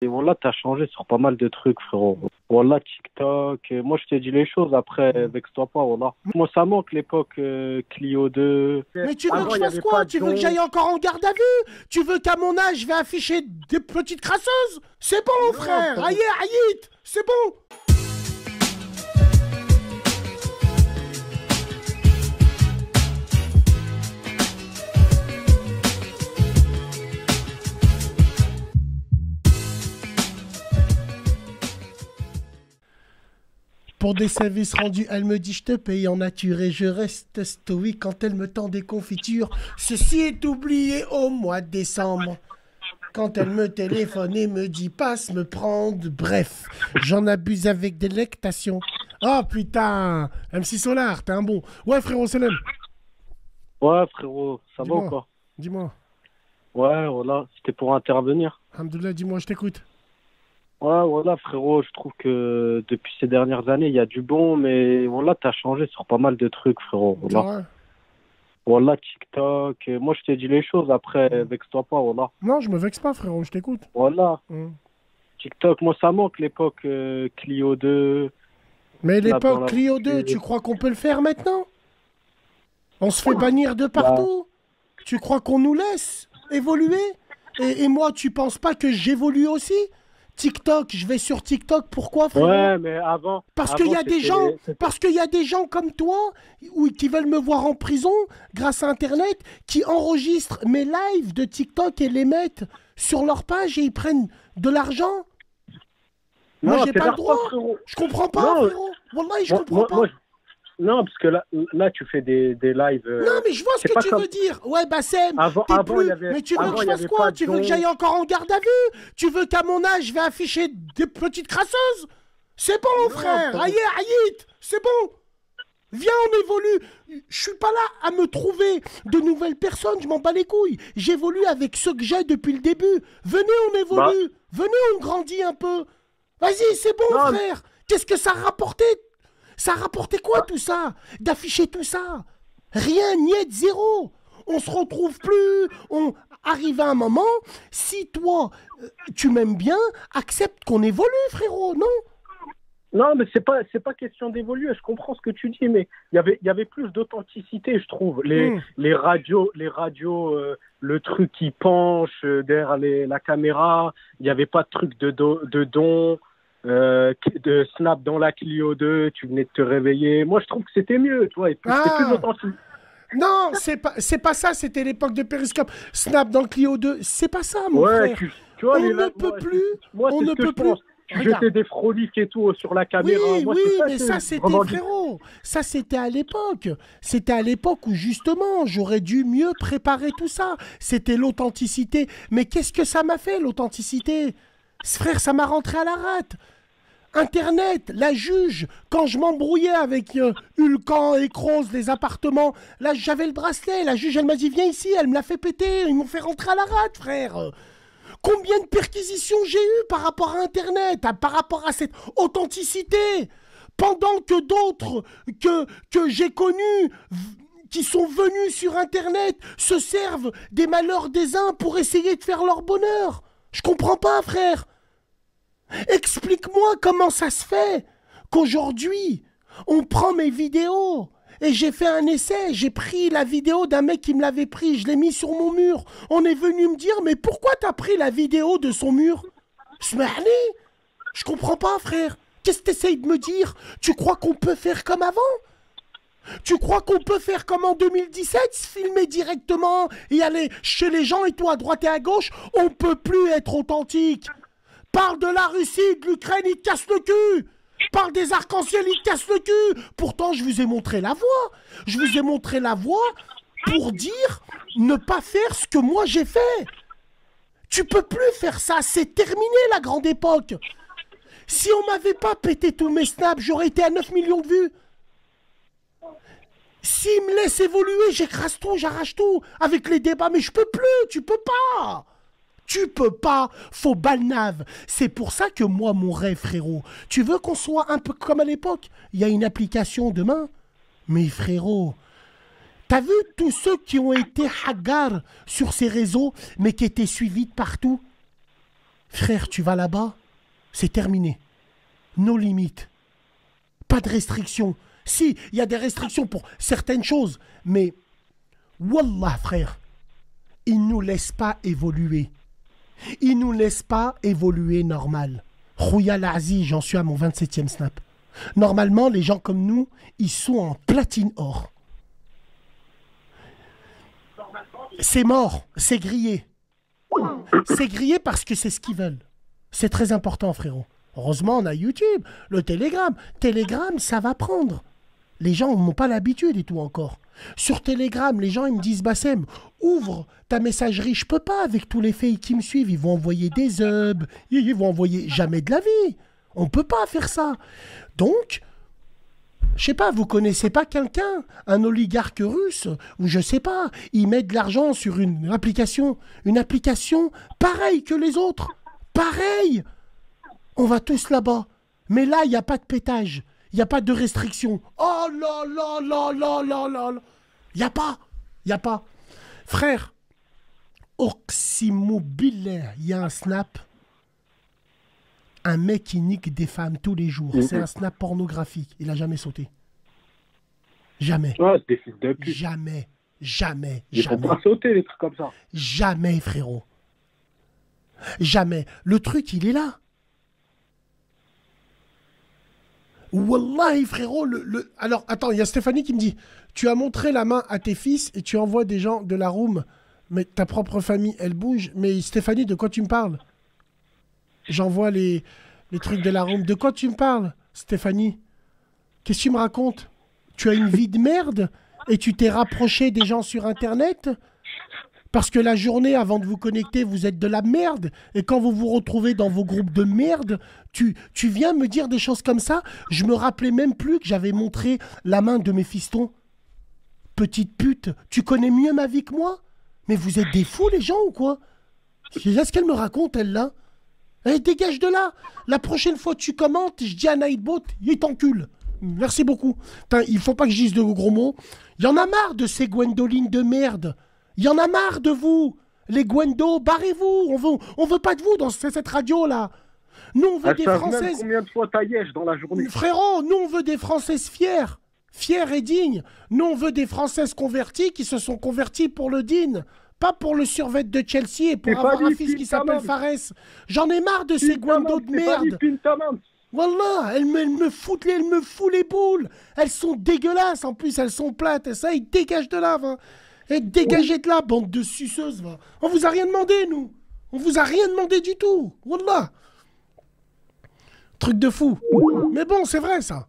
Et voilà, t'as changé sur pas mal de trucs, frérot. Voilà, TikTok. Moi, je t'ai dit les choses. Après, vexe-toi pas, voilà. Moi, ça manque l'époque Clio 2. Mais tu veux que Avant, je il n'y fasse avait quoi? pas de Tu veux que don. j'aille encore en garde à vue? Tu veux qu'à mon âge, je vais afficher des petites crasseuses? C'est bon, Non, frère. frérot. Aïe, aïe, c'est bon. Pour des services rendus, elle me dit je te paye en nature et je reste stoïque quand elle me tend des confitures. Ceci est oublié au mois de décembre. Quand elle me téléphone et me dit passe me prendre, bref, j'en abuse avec délectation. Oh putain, MC Solar, t'es un bon. Ouais frérot Selem, Ouais, frérot, ça va ou dis-moi, quoi? dis-moi. Ouais, voilà, c'était pour intervenir. Alhamdoulilah, dis-moi, je t'écoute. Ouais, voilà, frérot, je trouve que depuis ces dernières années, il y a du bon, mais voilà, t'as changé sur pas mal de trucs, frérot. C'est Voilà, vrai. voilà, TikTok. Moi, je t'ai dit les choses. Après, Mm. vexe-toi pas, voilà. Non, je me vexe pas frérot, je t'écoute. Voilà, Mm. TikTok, moi, ça manque l'époque Clio 2, Mais Snap dans l'époque la Clio 2, tu voiture. crois qu'on peut le faire maintenant? On se fait bannir de Bah, partout. Tu crois qu'on nous laisse évoluer? Et moi, tu penses pas que j'évolue aussi? TikTok, je vais sur TikTok, pourquoi frérot? ouais, mais avant, Parce qu'il y avant, a des gens, c'était- parce qu'il y a des gens comme toi qui veulent me voir en prison grâce à Internet, qui enregistrent mes lives de TikTok et les mettent sur leur page et ils prennent de l'argent. Moi, Non, j'ai pas le t'énerve pas, droit. frérot. Je comprends pas, Non, frérot. Wallahi, je moi, comprends pas. non, parce que là, tu fais des lives. Non, mais je vois ce C'est que pas tu comme veux dire. Ouais, Bassem, avant. t'es Avant, plus. Mais tu veux que avant, je il y fasse avait quoi? pas de Tu veux que dons. j'aille encore en garde à vue? Tu veux qu'à mon âge, je vais afficher des petites crasseuses? C'est bon, Non, frère. frérot. Aïe, aïe, c'est bon. Viens, on évolue. Je suis pas là à me trouver de nouvelles personnes. Je m'en bats les couilles. J'évolue avec ceux que j'ai depuis le début. Venez, on Bah, évolue. Venez, on grandit un peu. Vas-y, c'est bon, non, frère. Qu'est-ce que ça a rapporté? Ça a rapporté quoi bah, tout ça? D'afficher tout ça? Rien, niet, zéro. On se retrouve plus. On arrive à un moment. Si toi, tu m'aimes bien, accepte qu'on évolue, frérot, non? non, mais c'est pas question d'évoluer. Je comprends ce que tu dis, mais il y avait plus d'authenticité, je trouve. Hmm. Les radios, le truc qui penche derrière la caméra. Il n'y avait pas de truc de don, de snap dans la Clio 2. Tu venais de te réveiller. Moi, je trouve que c'était mieux, tu vois. Et puis, c'était plus Ah! authentique. Non, c'est pas ça, c'était l'époque de Periscope. Snap dans le Clio 2, c'est pas ça, mon Ouais, frère. tu vois, On les ne là, peut plus, moi, on c'est ne ce que peut je plus. pense. Tu Regarde. jetais des froliques et tout sur la Oui, caméra. Moi, oui, c'est ça mais que ça je c'était revendique. frérot. Ça c'était à l'époque. C'était à l'époque où justement j'aurais dû mieux préparer tout ça. C'était l'authenticité. Mais qu'est-ce que ça m'a fait l'authenticité? Frère, ça m'a rentré à la rate. Internet, la juge, quand je m'embrouillais avec Hulkan et Kroos, les appartements, là j'avais le bracelet, la juge elle m'a dit viens ici, elle me l'a fait péter, ils m'ont fait rentrer à la rate, frère. Combien de perquisitions j'ai eues par rapport à Internet, par rapport à cette authenticité, pendant que d'autres que j'ai connus, qui sont venus sur Internet, se servent des malheurs des uns pour essayer de faire leur bonheur. Je comprends pas, frère. Explique-moi comment ça se fait qu'aujourd'hui, on prend mes vidéos et j'ai fait un essai, j'ai pris la vidéo d'un mec qui me l'avait pris, je l'ai mis sur mon mur. On est venu me dire, mais pourquoi t'as pris la vidéo de son mur? Smahli, je comprends pas, frère. Qu'est-ce que t'essayes de me dire? Tu crois qu'on peut faire comme avant? Tu crois qu'on peut faire comme en 2017, se filmer directement et aller chez les gens et toi à droite et à gauche? On peut plus être authentique. Parle de la Russie, de l'Ukraine, il te casse le cul. Parle des arcs-en-ciel, il te casse le cul. Pourtant, je vous ai montré la voie. Je vous ai montré la voie pour dire ne pas faire ce que moi j'ai fait. Tu peux plus faire ça. C'est terminé la grande époque. Si on m'avait pas pété tous mes snaps, j'aurais été à 9 millions de vues. S'il me laisse évoluer, j'écrase tout, j'arrache tout. Avec les débats, mais je peux plus, tu peux pas. Tu peux pas, faut balnave. C'est pour ça que moi, mon rêve, frérot, tu veux qu'on soit un peu comme à l'époque? Il y a une application demain. Mais frérot, t'as vu tous ceux qui ont été hagar sur ces réseaux, mais qui étaient suivis de partout? Frère, tu vas là-bas, c'est terminé. Nos limites. Pas de restrictions. Si, il y a des restrictions pour certaines choses, mais Wallah, frère, ils ne nous laissent pas évoluer. Ils ne nous laissent pas évoluer normal. Rouya Lazi, j'en suis à mon 27e snap. Normalement, les gens comme nous, ils sont en platine or. C'est mort, c'est grillé. C'est grillé parce que c'est ce qu'ils veulent. C'est très important, frérot. Heureusement, on a YouTube, le Telegram. Telegram, ça va prendre. Les gens n'ont pas l'habitude et tout encore. Sur Telegram, les gens, ils me disent, Bassem, ouvre ta messagerie. Je peux pas avec tous les filles qui me suivent. Ils vont envoyer des hubs. Ils vont envoyer jamais de la vie. On peut pas faire ça. Donc, je sais pas, vous connaissez pas quelqu'un, un oligarque russe, ou je sais pas, il met de l'argent sur une application pareille que les autres. Pareil. On va tous là-bas. Mais là, il n'y a pas de pétage. Il n'y a pas de restriction. Oh là là là là là là là. Il n'y a pas. Il n'y a pas. Frère, Oximo Billah, il y a un snap. Un mec qui nique des femmes tous les jours. C'est un snap pornographique. Il n'a jamais sauté. Jamais. Ouais, c'est des fils de pute. Jamais. Jamais. Ils Jamais. vont pas sauter, les trucs comme ça. Jamais, frérot. Jamais. Le truc, il est là. Wallahi, frérot, Alors, attends, il y a Stéphanie qui me dit, tu as montré la main à tes fils et tu envoies des gens de la room, mais ta propre famille, elle bouge. Mais Stéphanie, de quoi tu me parles? J'envoie les trucs de la room. De quoi tu me parles, Stéphanie? Qu'est-ce que tu me racontes? Tu as une vie de merde et tu t'es rapproché des gens sur Internet? Parce que la journée, avant de vous connecter, vous êtes de la merde. Et quand vous vous retrouvez dans vos groupes de merde, tu viens me dire des choses comme ça. Je me rappelais même plus que j'avais montré la main de mes fistons. Petite pute, tu connais mieux ma vie que moi? Mais vous êtes des fous, les gens, ou quoi? Qu'est-ce qu'elle me raconte, elle, là? Eh, dégage de là. La prochaine fois que tu commentes, je dis à Nightbot, il t'encule. Merci beaucoup. Putain, il faut pas que je dise de gros mots. Il y en a marre de ces Gwendolines de merde. Il y en a marre de vous, les Gwendo, barrez-vous, on veut pas de vous dans cette radio-là. Nous, on veut des Françaises... Combien de fois taillèche dans la journée? Frérot, nous, on veut des Françaises fières et dignes. Nous, on veut des Françaises converties qui se sont converties pour le din, pas pour le survêt de Chelsea et pour avoir un fils qui s'appelle Fares. J'en ai marre de ces Gwendo de merde. Wallah, elles me foutent les boules. Elles sont dégueulasses, en plus, elles sont plates. Et ça, ils dégagent de là, va. Et dégagez de là, bande de suceuses, va. On vous a rien demandé, nous. On vous a rien demandé du tout. Wallah. Truc de fou. Mais bon, c'est vrai, ça.